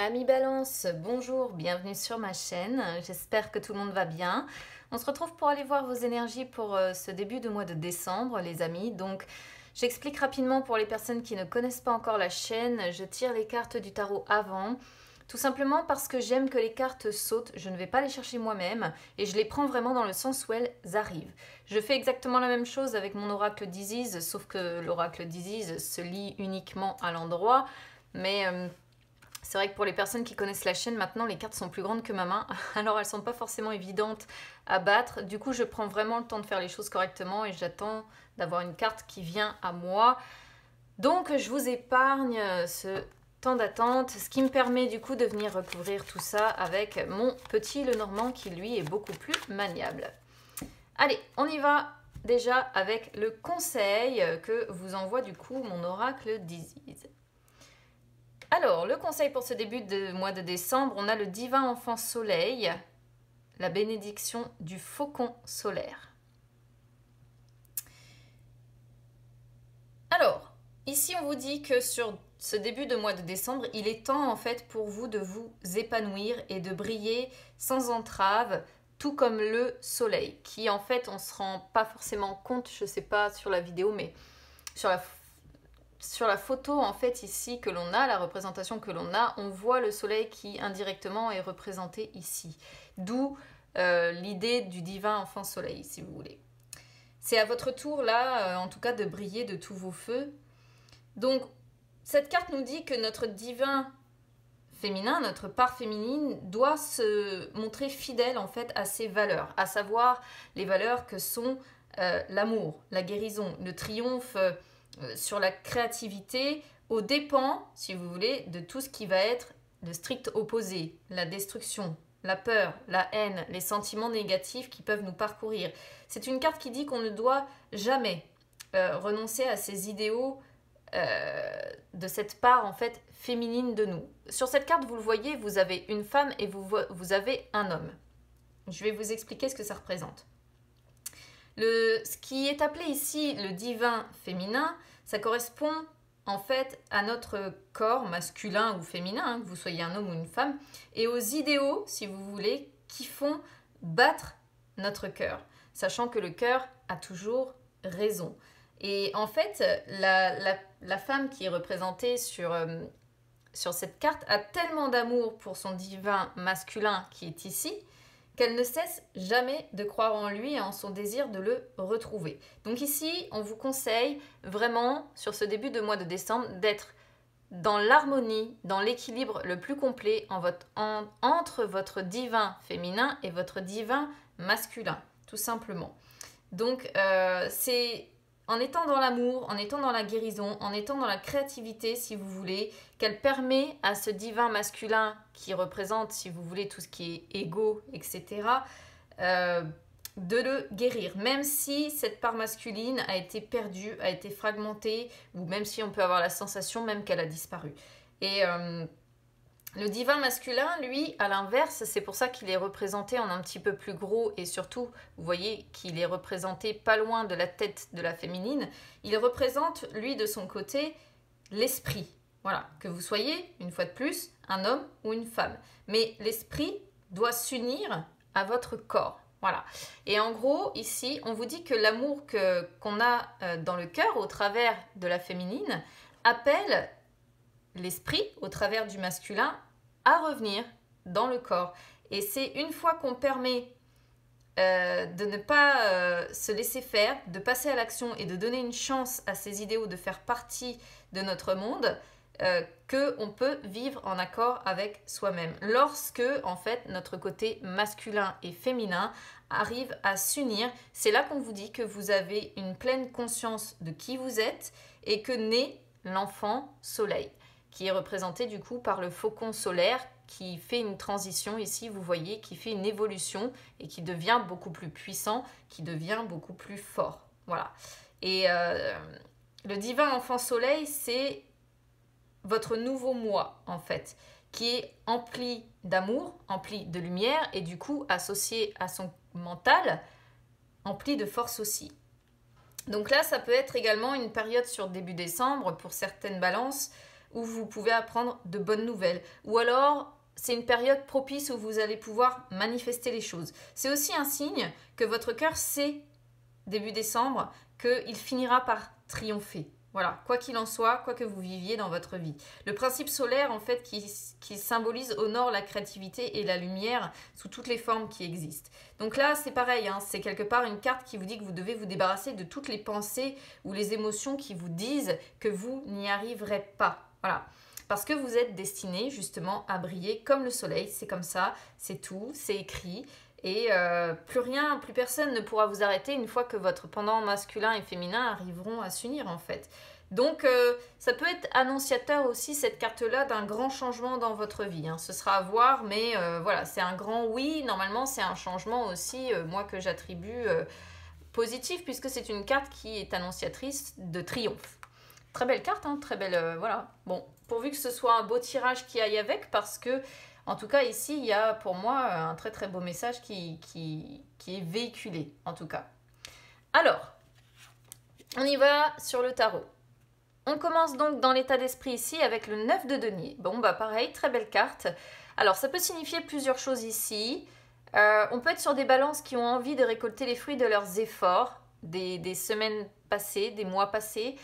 Amis Balance, bonjour, bienvenue sur ma chaîne, j'espère que tout le monde va bien. On se retrouve pour aller voir vos énergies pour ce début de mois de décembre les amis. Donc j'explique rapidement pour les personnes qui ne connaissent pas encore la chaîne, je tire les cartes du tarot avant. Tout simplement parce que j'aime que les cartes sautent, je ne vais pas les chercher moi-même et je les prends vraiment dans le sens où elles arrivent. Je fais exactement la même chose avec mon oracle d'Isis, sauf que l'oracle d'Isis se lit uniquement à l'endroit, mais c'est vrai que pour les personnes qui connaissent la chaîne, maintenant les cartes sont plus grandes que ma main, alors elles sont pas forcément évidentes à battre. Du coup, je prends vraiment le temps de faire les choses correctement et j'attends d'avoir une carte qui vient à moi. Donc, je vous épargne ce temps d'attente, ce qui me permet du coup de venir recouvrir tout ça avec mon petit Lenormand qui lui est beaucoup plus maniable. Allez, on y va déjà avec le conseil que vous envoie du coup mon oracle d'Isis. Alors, le conseil pour ce début de mois de décembre, on a le divin enfant soleil, la bénédiction du faucon solaire. Alors, ici on vous dit que sur ce début de mois de décembre, il est temps en fait pour vous de vous épanouir et de briller sans entrave, tout comme le soleil, qui en fait on ne se rend pas forcément compte, je ne sais pas sur la vidéo, mais sur la photo en fait ici que l'on a, la représentation que l'on a, on voit le soleil qui indirectement est représenté ici. D'où l'idée du divin enfant soleil si vous voulez. C'est à votre tour là, en tout cas de briller de tous vos feux. Donc cette carte nous dit que notre divin féminin, notre part féminine doit se montrer fidèle en fait à ses valeurs, à savoir les valeurs que sont l'amour, la guérison, le triomphe sur la créativité aux dépens, si vous voulez, de tout ce qui va être le strict opposé, la destruction, la peur, la haine, les sentiments négatifs qui peuvent nous parcourir. C'est une carte qui dit qu'on ne doit jamais renoncer à ces idéaux de cette part en fait féminine de nous. Sur cette carte, vous le voyez, vous avez une femme et vous avez un homme. Je vais vous expliquer ce que ça représente. Ce qui est appelé ici le divin féminin, ça correspond en fait à notre corps masculin ou féminin, hein, que vous soyez un homme ou une femme, et aux idéaux, si vous voulez, qui font battre notre cœur, sachant que le cœur a toujours raison. Et en fait, la femme qui est représentée sur cette carte a tellement d'amour pour son divin masculin qui est ici, qu'elle ne cesse jamais de croire en lui et en son désir de le retrouver. Donc ici, on vous conseille vraiment, sur ce début de mois de décembre, d'être dans l'harmonie, dans l'équilibre le plus complet entre votre divin féminin et votre divin masculin, tout simplement. Donc c'est en étant dans l'amour, en étant dans la guérison, en étant dans la créativité, si vous voulez, qu'elle permet à ce divin masculin qui représente, si vous voulez, tout ce qui est égo, etc., de le guérir. Même si cette part masculine a été perdue, a été fragmentée, ou même si on peut avoir la sensation même qu'elle a disparu. Et le divin masculin, lui, à l'inverse, c'est pour ça qu'il est représenté en un petit peu plus gros et surtout, vous voyez qu'il est représenté pas loin de la tête de la féminine. Il représente, lui, de son côté, l'esprit. Voilà, que vous soyez, une fois de plus, un homme ou une femme. Mais l'esprit doit s'unir à votre corps. Voilà. Et en gros, ici, on vous dit que l'amour qu'on a dans le cœur, au travers de la féminine, appelle l'esprit, au travers du masculin, à revenir dans le corps. Et c'est une fois qu'on permet de ne pas se laisser faire, de passer à l'action et de donner une chance à ces idéaux de faire partie de notre monde, qu'on peut vivre en accord avec soi-même. Lorsque, en fait, notre côté masculin et féminin arrive à s'unir, c'est là qu'on vous dit que vous avez une pleine conscience de qui vous êtes et que naît l'enfant soleil, qui est représenté du coup par le faucon solaire qui fait une transition ici, vous voyez, qui fait une évolution et qui devient beaucoup plus puissant, qui devient beaucoup plus fort. Voilà. Et le divin enfant soleil, c'est votre nouveau moi, en fait, qui est empli d'amour, empli de lumière et du coup associé à son mental, empli de force aussi. Donc là, ça peut être également une période sur début décembre pour certaines balances où vous pouvez apprendre de bonnes nouvelles. Ou alors, c'est une période propice où vous allez pouvoir manifester les choses. C'est aussi un signe que votre cœur sait, début décembre, qu'il finira par triompher. Voilà, quoi qu'il en soit, quoi que vous viviez dans votre vie. Le principe solaire, en fait, qui symbolise, honore la créativité et la lumière sous toutes les formes qui existent. Donc là, c'est pareil, hein, c'est quelque part une carte qui vous dit que vous devez vous débarrasser de toutes les pensées ou les émotions qui vous disent que vous n'y arriverez pas. Voilà. Parce que vous êtes destiné justement à briller comme le soleil, c'est comme ça, c'est tout, c'est écrit. Et plus personne ne pourra vous arrêter une fois que votre pendant masculin et féminin arriveront à s'unir en fait. Donc ça peut être annonciateur aussi cette carte-là d'un grand changement dans votre vie. Hein. Ce sera à voir, mais voilà, c'est un grand oui. Normalement, c'est un changement aussi, moi que j'attribue positif, puisque c'est une carte qui est annonciatrice de triomphe. Très belle carte, hein, très belle, voilà. Bon, pourvu que ce soit un beau tirage qui aille avec, parce que en tout cas, ici, il y a pour moi un très très beau message qui est véhiculé, en tout cas. Alors, on y va sur le tarot. On commence donc dans l'état d'esprit ici avec le 9 de denier. Bon, bah pareil, très belle carte. Alors, ça peut signifier plusieurs choses ici. On peut être sur des balances qui ont envie de récolter les fruits de leurs efforts, des semaines passées, des mois passés.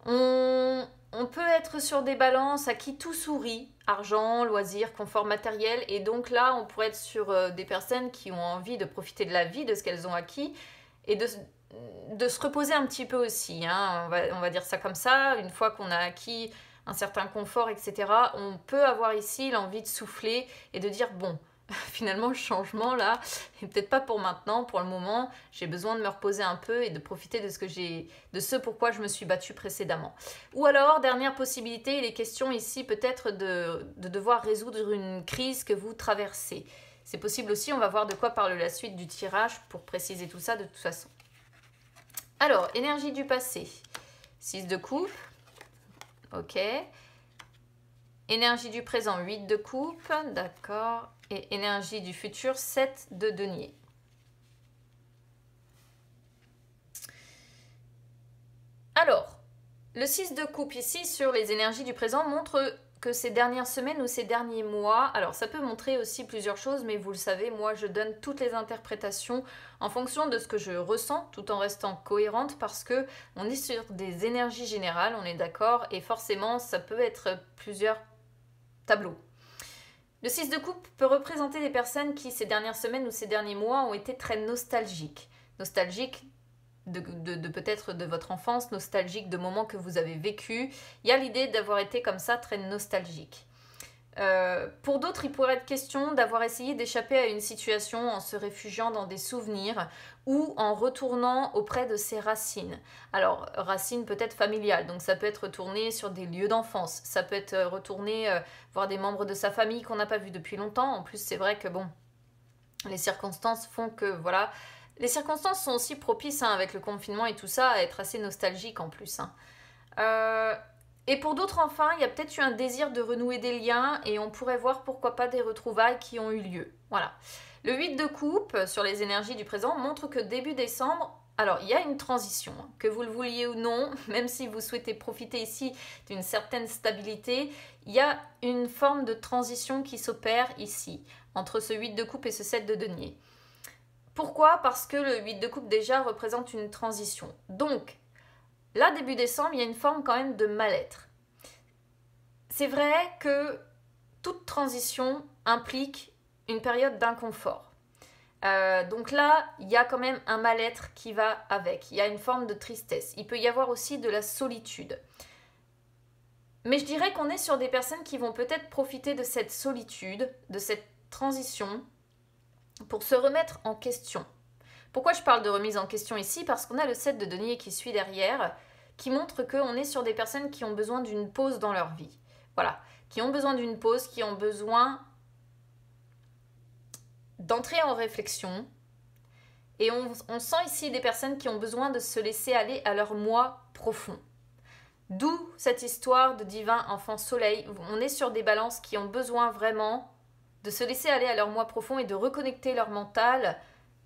On peut être sur des balances à qui tout sourit, argent, loisirs, confort matériel, et donc là on pourrait être sur des personnes qui ont envie de profiter de la vie, de ce qu'elles ont acquis, et de se reposer un petit peu aussi, hein. On va dire ça comme ça, une fois qu'on a acquis un certain confort, etc., on peut avoir ici l'envie de souffler et de dire bon, finalement le changement là est peut-être pas pour maintenant, pour le moment j'ai besoin de me reposer un peu et de profiter de ce pourquoi je me suis battue précédemment. Ou alors, dernière possibilité, il est question ici peut-être de devoir résoudre une crise que vous traversez. C'est possible aussi, on va voir de quoi parle la suite du tirage pour préciser tout ça de toute façon. Alors, énergie du passé, 6 de coupe, ok. Énergie du présent, 8 de coupe, d'accord. Et énergie du futur, 7 de denier. Alors, le 6 de coupe ici sur les énergies du présent montre que ces dernières semaines ou ces derniers mois, alors ça peut montrer aussi plusieurs choses, mais vous le savez, moi je donne toutes les interprétations en fonction de ce que je ressens, tout en restant cohérente, parce que on est sur des énergies générales, on est d'accord, et forcément ça peut être plusieurs tableaux. Le 6 de coupe peut représenter des personnes qui, ces dernières semaines ou ces derniers mois, ont été très nostalgiques. Nostalgiques de peut-être de votre enfance, nostalgiques de moments que vous avez vécus. Il y a l'idée d'avoir été comme ça très nostalgique. Pour d'autres, il pourrait être question d'avoir essayé d'échapper à une situation en se réfugiant dans des souvenirs ou en retournant auprès de ses racines. Alors, racines peut-être familiales, donc ça peut être retourné sur des lieux d'enfance, ça peut être retourné voir des membres de sa famille qu'on n'a pas vu depuis longtemps. En plus, c'est vrai que bon, les circonstances font que, voilà, les circonstances sont aussi propices, hein, avec le confinement et tout ça, à être assez nostalgique en plus. Hein. Et pour d'autres, enfin, il y a peut-être eu un désir de renouer des liens et on pourrait voir pourquoi pas des retrouvailles qui ont eu lieu. Voilà. Le 8 de coupe sur les énergies du présent montre que début décembre, alors il y a une transition, hein, que vous le vouliez ou non, même si vous souhaitez profiter ici d'une certaine stabilité, il y a une forme de transition qui s'opère ici, entre ce 8 de coupe et ce 7 de denier. Pourquoi ? Parce que le 8 de coupe déjà représente une transition. Donc, là, début décembre, il y a une forme quand même de mal-être. C'est vrai que toute transition implique une période d'inconfort. Donc là, il y a quand même un mal-être qui va avec. Il y a une forme de tristesse. Il peut y avoir aussi de la solitude. Mais je dirais qu'on est sur des personnes qui vont peut-être profiter de cette solitude, de cette transition, pour se remettre en question. Pourquoi je parle de remise en question ici ? Parce qu'on a le 7 de denier qui suit derrière, qui montre qu'on est sur des personnes qui ont besoin d'une pause dans leur vie. Voilà, qui ont besoin d'une pause, qui ont besoin d'entrer en réflexion. Et on sent ici des personnes qui ont besoin de se laisser aller à leur moi profond. D'où cette histoire de divin enfant soleil. On est sur des balances qui ont besoin vraiment de se laisser aller à leur moi profond et de reconnecter leur mental,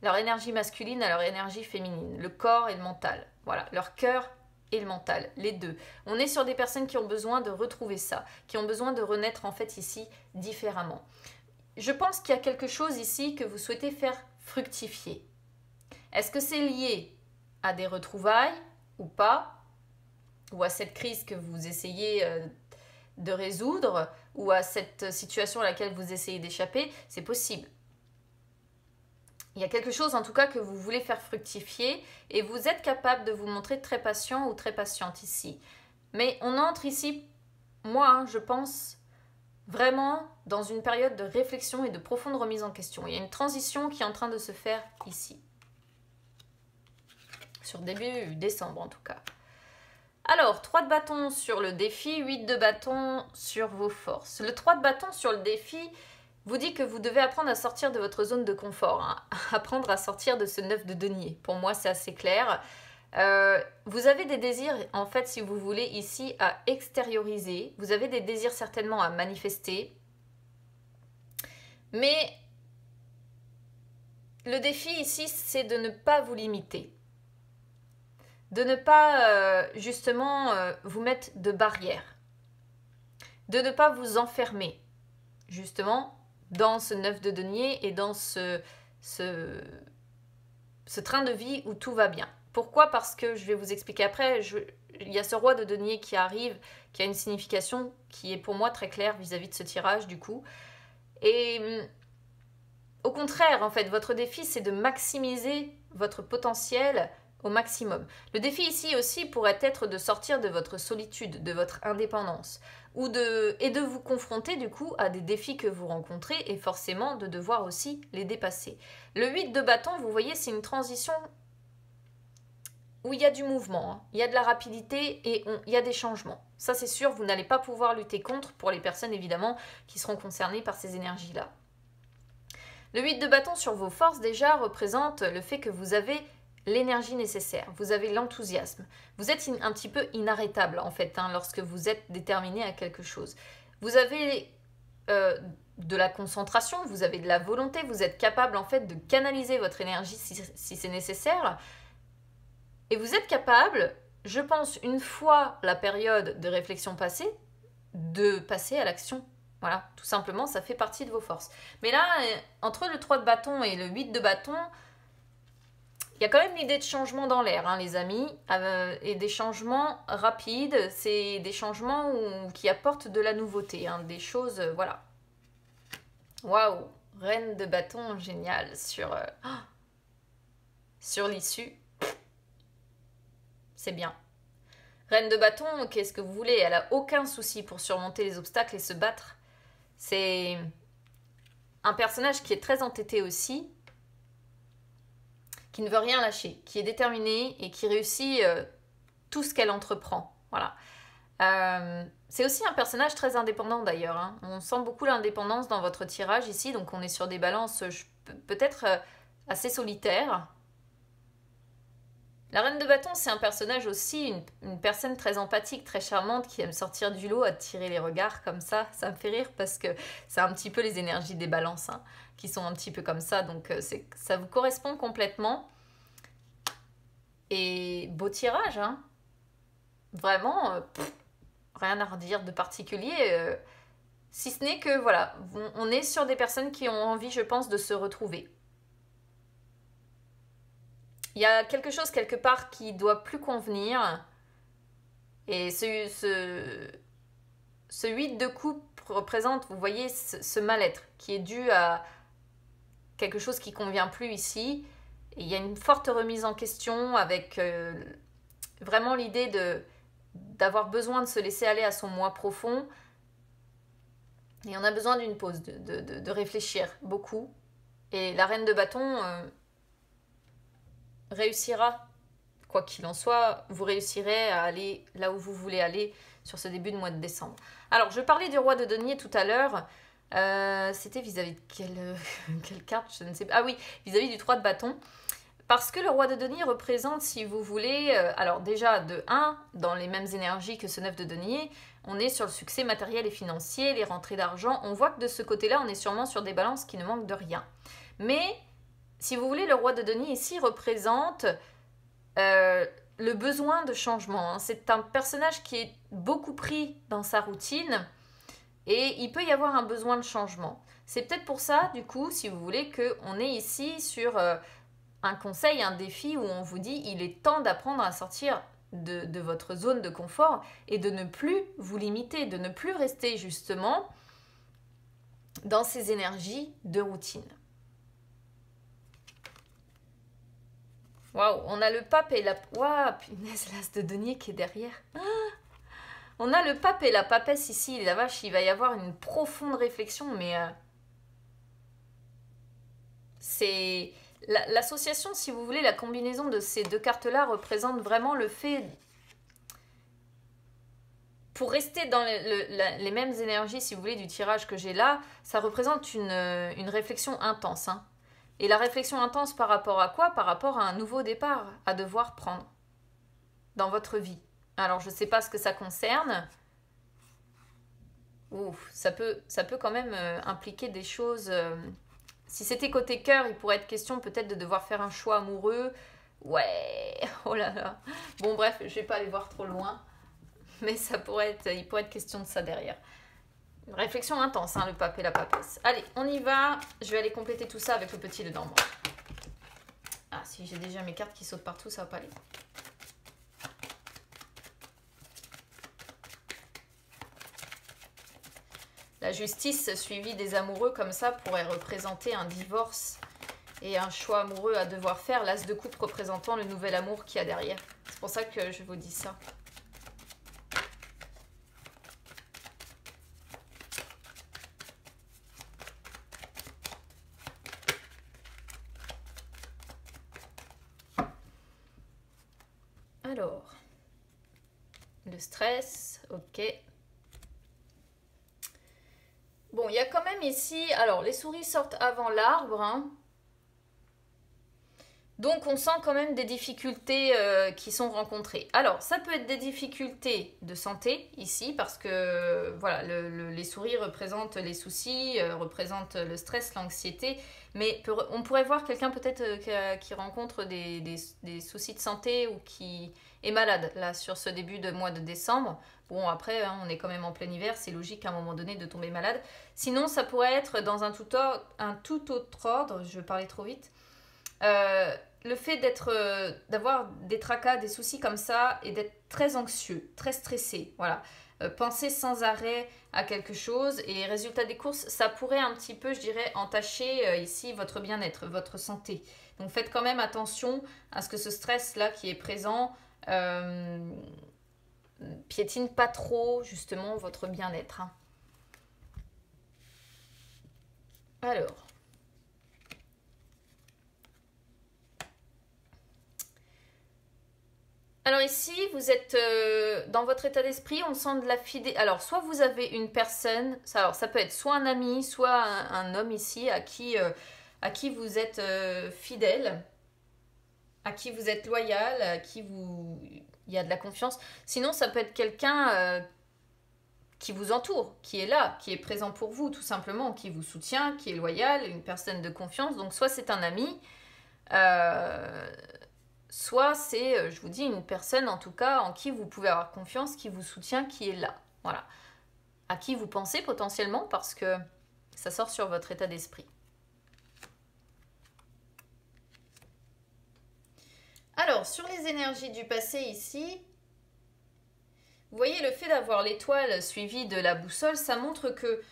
leur énergie masculine à leur énergie féminine, le corps et le mental. Voilà, leur cœur et le mental, les deux. On est sur des personnes qui ont besoin de retrouver ça, qui ont besoin de renaître en fait ici différemment. Je pense qu'il y a quelque chose ici que vous souhaitez faire fructifier. Est-ce que c'est lié à des retrouvailles ou pas? Ou à cette crise que vous essayez de résoudre? Ou à cette situation à laquelle vous essayez d'échapper? C'est possible. Il y a quelque chose en tout cas que vous voulez faire fructifier et vous êtes capable de vous montrer très patient ou très patiente ici. Mais on entre ici, moi je pense, vraiment dans une période de réflexion et de profonde remise en question. Il y a une transition qui est en train de se faire ici. Sur début décembre en tout cas. Alors, 3 de bâton sur le défi, 8 de bâton sur vos forces. Le 3 de bâton sur le défi vous dit que vous devez apprendre à sortir de votre zone de confort, hein. Apprendre à sortir de ce 9 de denier. Pour moi, c'est assez clair. Vous avez des désirs, en fait, si vous voulez, ici, à extérioriser. Vous avez des désirs certainement à manifester. Mais le défi ici, c'est de ne pas vous limiter. De ne pas, justement, vous mettre de barrières. De ne pas vous enfermer, justement, dans ce 9 de denier et dans ce train de vie où tout va bien. Pourquoi? Parce que je vais vous expliquer après, il y a ce roi de denier qui arrive, qui a une signification qui est pour moi très claire vis-à-vis de ce tirage du coup. Et au contraire, en fait, votre défi, c'est de maximiser votre potentiel au maximum. Le défi ici aussi pourrait être de sortir de votre solitude, de votre indépendance, et de vous confronter du coup à des défis que vous rencontrez et forcément de devoir aussi les dépasser. Le 8 de bâton, vous voyez, c'est une transition où il y a du mouvement, hein. Il y a de la rapidité et il y a des changements. Ça c'est sûr, vous n'allez pas pouvoir lutter contre pour les personnes évidemment qui seront concernées par ces énergies-là. Le 8 de bâton sur vos forces déjà représente le fait que vous avez l'énergie nécessaire, vous avez l'enthousiasme. Vous êtes un petit peu inarrêtable en fait, hein, lorsque vous êtes déterminé à quelque chose. Vous avez de la concentration, vous avez de la volonté, vous êtes capable en fait de canaliser votre énergie si c'est nécessaire. Et vous êtes capable, je pense, une fois la période de réflexion passée, de passer à l'action. Voilà, tout simplement, ça fait partie de vos forces. Mais là, entre le 3 de bâton et le 8 de bâton, il y a quand même l'idée de changement dans l'air, hein, les amis, et des changements rapides, c'est des changements qui apportent de la nouveauté, hein, des choses, voilà. Waouh, reine de bâton, génial, sur l'issue, c'est bien. Reine de bâton, qu'est-ce que vous voulez? Elle n'a aucun souci pour surmonter les obstacles et se battre. C'est un personnage qui est très entêté aussi, qui ne veut rien lâcher, qui est déterminée et qui réussit tout ce qu'elle entreprend. Voilà. C'est aussi un personnage très indépendant d'ailleurs, hein. On sent beaucoup l'indépendance dans votre tirage ici, donc on est sur des balances peut-être assez solitaires. La reine de bâton, c'est un personnage aussi, une personne très empathique, très charmante, qui aime sortir du lot, attirer les regards comme ça. Ça me fait rire parce que c'est un petit peu les énergies des balances, hein, qui sont un petit peu comme ça. Donc ça vous correspond complètement. Et beau tirage, hein. Vraiment, rien à redire de particulier. Si ce n'est que, voilà, on est sur des personnes qui ont envie, je pense, de se retrouver. Il y a quelque chose quelque part qui doit plus convenir. Et ce 8 de coupe représente, vous voyez, ce mal-être qui est dû à quelque chose qui ne convient plus ici. Et il y a une forte remise en question avec vraiment l'idée d'avoir besoin de se laisser aller à son moi profond. Et on a besoin d'une pause, de réfléchir beaucoup. Et la reine de bâton réussira, quoi qu'il en soit, vous réussirez à aller là où vous voulez aller sur ce début de mois de décembre. Alors, je parlais du roi de denier tout à l'heure. C'était vis-à-vis de quelle carte? Je ne sais pas. Ah oui, vis-à-vis du 3 de bâton. Parce que le roi de denier représente, si vous voulez, alors déjà de 1, dans les mêmes énergies que ce 9 de denier, on est sur le succès matériel et financier, les rentrées d'argent. On voit que de ce côté-là, on est sûrement sur des balances qui ne manquent de rien. Mais, si vous voulez, le roi de denier ici représente le besoin de changement. Hein. C'est un personnage qui est beaucoup pris dans sa routine et il peut y avoir un besoin de changement. C'est peut-être pour ça, du coup, si vous voulez, qu'on est ici sur un conseil, un défi où on vous dit il est temps d'apprendre à sortir de votre zone de confort et de ne plus vous limiter, de ne plus rester justement dans ces énergies de routine. Waouh, on a le pape et la... Waouh, punaise, l'as de denier qui est derrière. Ah, on a le pape et la papesse ici, la vache, il va y avoir une profonde réflexion, mais... c'est... L'association, si vous voulez, la combinaison de ces deux cartes-là représente vraiment le fait... Pour rester dans les mêmes énergies, si vous voulez, du tirage que j'ai là, ça représente une réflexion intense, hein. Et la réflexion intense par rapport à quoi? Par rapport à un nouveau départ à devoir prendre dans votre vie. Alors, je ne sais pas ce que ça concerne. Ouf, ça peut quand même impliquer des choses... si c'était côté cœur, il pourrait être question peut-être de devoir faire un choix amoureux. Ouais, oh là là. Bon, bref, je ne vais pas aller voir trop loin. Mais il pourrait être question de ça derrière. Une réflexion intense, hein, le pape et la papesse. Allez, on y va. Je vais aller compléter tout ça avec le petit dedans. Moi. Ah, si j'ai déjà mes cartes qui sautent partout, ça va pas aller. La justice suivie des amoureux comme ça pourrait représenter un divorce et un choix amoureux à devoir faire. L'as de coupe représentant le nouvel amour qu'il y a derrière. C'est pour ça que je vous dis ça. Alors, le stress, ok. Bon, il y a quand même ici... Alors, les souris sortent avant l'arbre. Hein. Donc, on sent quand même des difficultés qui sont rencontrées. Alors, ça peut être des difficultés de santé, ici, parce que, voilà, les souris représentent les soucis, représentent le stress, l'anxiété. Mais on pourrait voir quelqu'un peut-être qui rencontre des soucis de santé ou qui est malade, là, sur ce début de mois de décembre. Bon, après, hein, on est quand même en plein hiver, c'est logique à un moment donné de tomber malade. Sinon, ça pourrait être dans un tout autre ordre, je vais parler trop vite. Le fait d'avoir des tracas, des soucis comme ça et d'être très anxieux, très stressé, voilà. Penser sans arrêt à quelque chose et résultat des courses, ça pourrait un petit peu, je dirais, entacher ici votre bien-être, votre santé. Donc faites quand même attention à ce que ce stress-là qui est présent piétine pas trop justement votre bien-être. Hein. Alors ici, vous êtes dans votre état d'esprit, on sent de la fidélité. Alors, soit vous avez une personne, ça peut être soit un ami, soit un homme ici à qui vous êtes fidèle, à qui vous êtes loyal, à qui il y a de la confiance. Sinon, ça peut être quelqu'un qui vous entoure, qui est là, qui est présent pour vous, tout simplement, qui vous soutient, qui est loyal, une personne de confiance. Donc, soit c'est un ami, soit c'est, je vous dis, une personne en tout cas en qui vous pouvez avoir confiance, qui vous soutient, qui est là. Voilà. À qui vous pensez potentiellement parce que ça sort sur votre état d'esprit. Alors, sur les énergies du passé ici, vous voyez le fait d'avoir l'étoile suivie de la boussole, ça montre que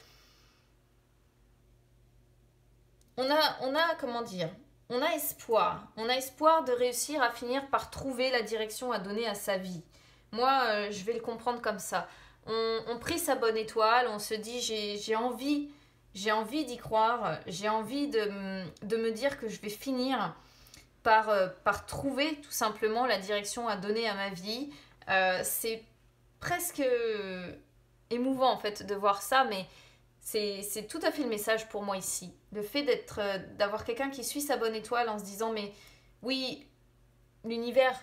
on a comment dire, on a espoir. On a espoir de réussir à finir par trouver la direction à donner à sa vie. Moi, je vais le comprendre comme ça. On prie sa bonne étoile, on se dit j'ai envie d'y croire, j'ai envie de me dire que je vais finir par trouver tout simplement la direction à donner à ma vie. C'est presque émouvant en fait de voir ça, mais c'est tout à fait le message pour moi ici. Le fait d'avoir quelqu'un qui suit sa bonne étoile en se disant mais oui, l'univers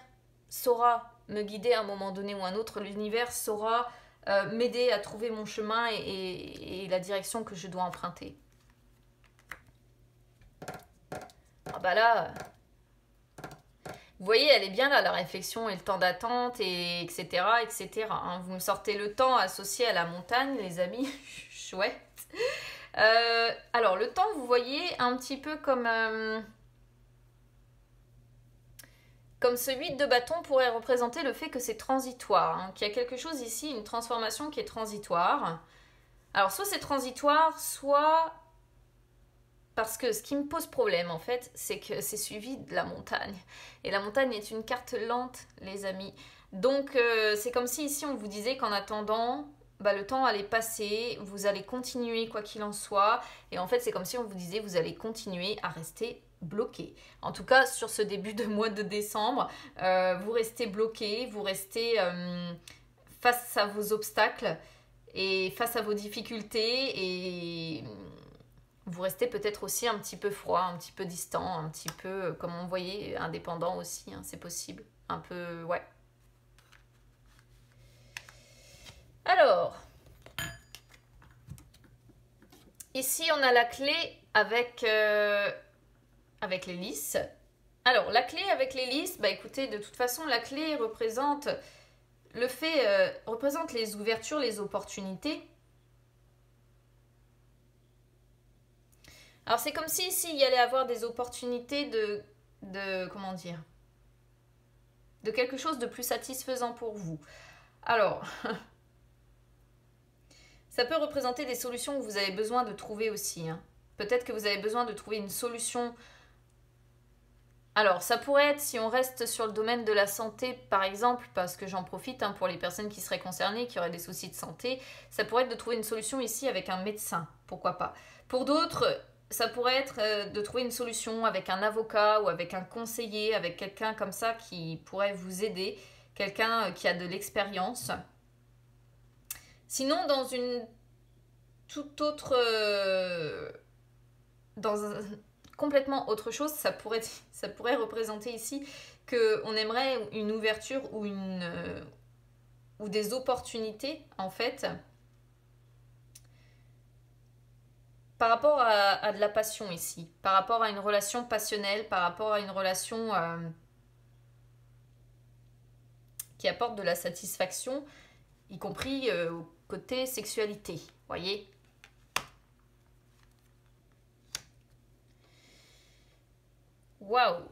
saura me guider à un moment donné ou un autre, l'univers saura m'aider à trouver mon chemin et la direction que je dois emprunter. Ah bah là... Vous voyez, elle est bien là, la réflexion et le temps d'attente, et etc., etc. Hein. Vous me sortez le temps associé à la montagne, les amis. Chouette. Alors, le temps, vous voyez, un petit peu comme ce 8 de bâton pourrait représenter le fait que c'est transitoire, hein, qu'il y a quelque chose ici, une transformation qui est transitoire. Alors, soit c'est transitoire, soit... Parce que ce qui me pose problème, en fait, c'est que c'est suivi de la montagne. Et la montagne est une carte lente, les amis. Donc, c'est comme si ici, on vous disait qu'en attendant, bah, le temps allait passer, vous allez continuer quoi qu'il en soit. Et en fait, c'est comme si on vous disait, vous allez continuer à rester bloqué. En tout cas, sur ce début de mois de décembre, vous restez bloqué, vous restez face à vos obstacles et face à vos difficultés et vous restez peut-être aussi un petit peu froid, un petit peu distant, un petit peu, comme on voyait, indépendant aussi, hein, c'est possible. Un peu, ouais. Alors, ici on a la clé avec l'hélice. Alors, la clé avec l'hélice, bah écoutez, de toute façon, la clé représente représente les ouvertures, les opportunités. Alors, c'est comme si ici, il y allait avoir des opportunités comment dire, de quelque chose de plus satisfaisant pour vous. Alors, ça peut représenter des solutions que vous avez besoin de trouver aussi. Hein. Peut-être que vous avez besoin de trouver une solution. Alors, ça pourrait être, si on reste sur le domaine de la santé, par exemple, parce que j'en profite hein, pour les personnes qui seraient concernées, qui auraient des soucis de santé, ça pourrait être de trouver une solution ici avec un médecin, pourquoi pas. Pour d'autres, ça pourrait être de trouver une solution avec un avocat ou avec un conseiller, avec quelqu'un comme ça qui pourrait vous aider, quelqu'un qui a de l'expérience. Sinon, dans une toute autre... complètement autre chose, ça pourrait représenter ici qu'on aimerait une ouverture ou des opportunités, en fait, par rapport à de la passion ici, par rapport à une relation passionnelle, par rapport à une relation qui apporte de la satisfaction, y compris au côté sexualité, voyez. Waouh!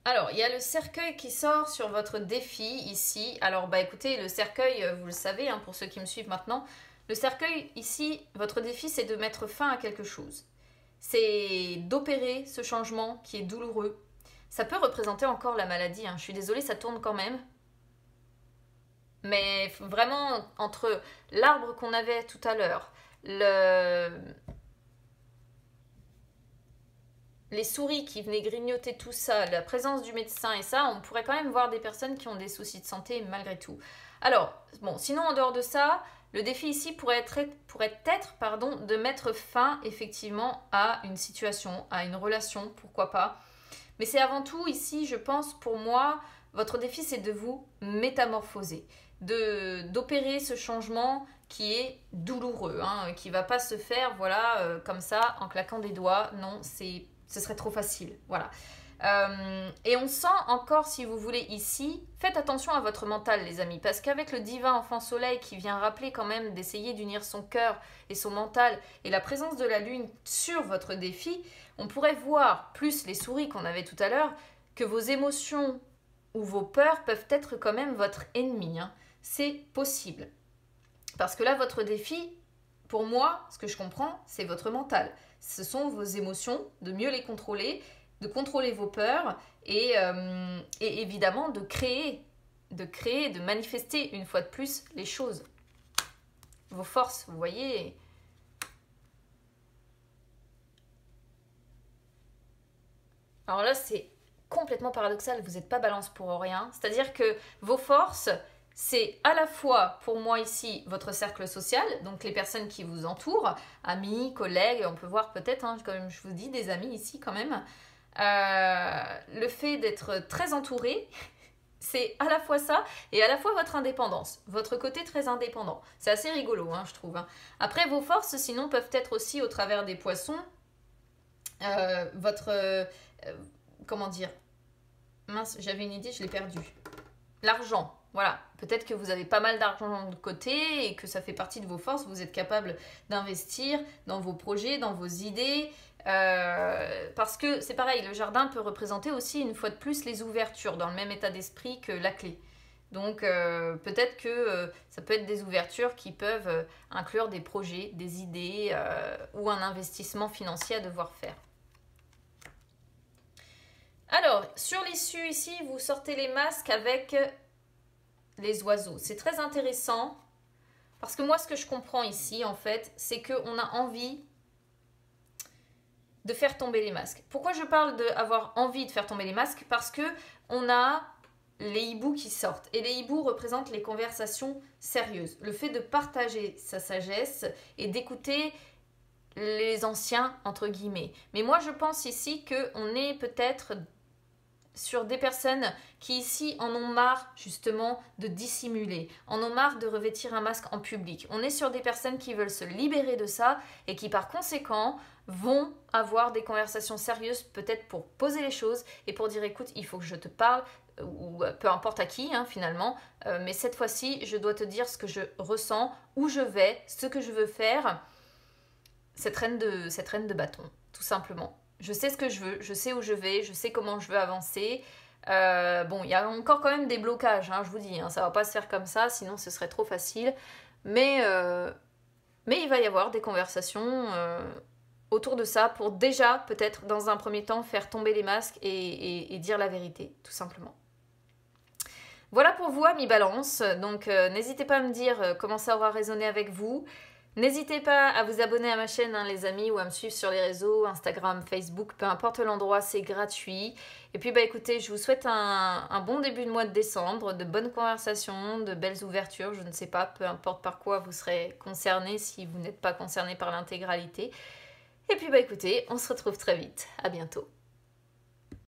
Alors, il y a le cercueil qui sort sur votre défi ici. Alors, bah écoutez, le cercueil, vous le savez, hein, pour ceux qui me suivent maintenant, le cercueil ici, votre défi, c'est de mettre fin à quelque chose. C'est d'opérer ce changement qui est douloureux. Ça peut représenter encore la maladie, hein. Je suis désolée, ça tourne quand même. Mais vraiment, entre l'arbre qu'on avait tout à l'heure, les souris qui venaient grignoter tout ça, la présence du médecin et ça, on pourrait quand même voir des personnes qui ont des soucis de santé malgré tout. Alors, bon, sinon en dehors de ça, le défi ici pourrait être de mettre fin effectivement à une situation, à une relation, pourquoi pas. Mais c'est avant tout ici, je pense, pour moi, votre défi c'est de vous métamorphoser, d'opérer ce changement qui est douloureux, hein, qui va pas se faire, voilà, comme ça, en claquant des doigts. Non, ce serait trop facile, voilà. Et on sent encore, si vous voulez, ici, faites attention à votre mental, les amis, parce qu'avec le divin enfant soleil qui vient rappeler quand même d'essayer d'unir son cœur et son mental et la présence de la lune sur votre défi, on pourrait voir, plus les souris qu'on avait tout à l'heure, que vos émotions ou vos peurs peuvent être quand même votre ennemi. Hein. C'est possible. Parce que là, votre défi, pour moi, ce que je comprends, c'est votre mental. Ce sont vos émotions, de mieux les contrôler, de contrôler vos peurs et évidemment de créer, de manifester une fois de plus les choses. Vos forces, vous voyez. Alors là, c'est complètement paradoxal, vous n'êtes pas balance pour rien. C'est-à-dire que vos forces, c'est à la fois pour moi ici votre cercle social, donc les personnes qui vous entourent, amis, collègues, on peut voir peut-être, hein, comme je vous dis, des amis ici quand même. Le fait d'être très entouré, c'est à la fois ça et à la fois votre indépendance, votre côté très indépendant. C'est assez rigolo, hein, je trouve. Hein. Après, vos forces, sinon, peuvent être aussi au travers des poissons, comment dire, mince, j'avais une idée, je l'ai perdue. L'argent, voilà. Peut-être que vous avez pas mal d'argent de côté et que ça fait partie de vos forces. Vous êtes capable d'investir dans vos projets, dans vos idées. Parce que c'est pareil, le jardin peut représenter aussi une fois de plus les ouvertures dans le même état d'esprit que la clé. Donc peut-être que ça peut être des ouvertures qui peuvent inclure des projets, des idées ou un investissement financier à devoir faire. Alors, sur l'issue ici, vous sortez les masques avec les oiseaux. C'est très intéressant parce que moi, ce que je comprends ici, en fait, c'est qu'on a envie de faire tomber les masques. Pourquoi je parle d'avoir envie de faire tomber les masques? Parce que on a les hiboux qui sortent. Et les hiboux représentent les conversations sérieuses. Le fait de partager sa sagesse et d'écouter les anciens, entre guillemets. Mais moi, je pense ici qu'on est peut-être sur des personnes qui ici en ont marre justement de dissimuler, en ont marre de revêtir un masque en public. On est sur des personnes qui veulent se libérer de ça et qui par conséquent vont avoir des conversations sérieuses peut-être pour poser les choses et pour dire écoute, il faut que je te parle, ou peu importe à qui finalement, mais cette fois-ci je dois te dire ce que je ressens, où je vais, ce que je veux faire, cette reine de bâton, tout simplement. Je sais ce que je veux, je sais où je vais, je sais comment je veux avancer. Bon, il y a encore quand même des blocages, je vous dis, ça va pas se faire comme ça, sinon ce serait trop facile. Mais il va y avoir des conversations autour de ça pour déjà, peut-être dans un premier temps, faire tomber les masques et dire la vérité, tout simplement. Voilà pour vous, amis Balance. Donc, n'hésitez pas à me dire comment ça aura résonné avec vous. N'hésitez pas à vous abonner à ma chaîne, les amis, ou à me suivre sur les réseaux, Instagram, Facebook, peu importe l'endroit, c'est gratuit. Et puis, écoutez, je vous souhaite un bon début de mois de décembre, de bonnes conversations, de belles ouvertures, je ne sais pas, peu importe par quoi vous serez concernés si vous n'êtes pas concerné par l'intégralité. Et puis, écoutez, on se retrouve très vite. À bientôt.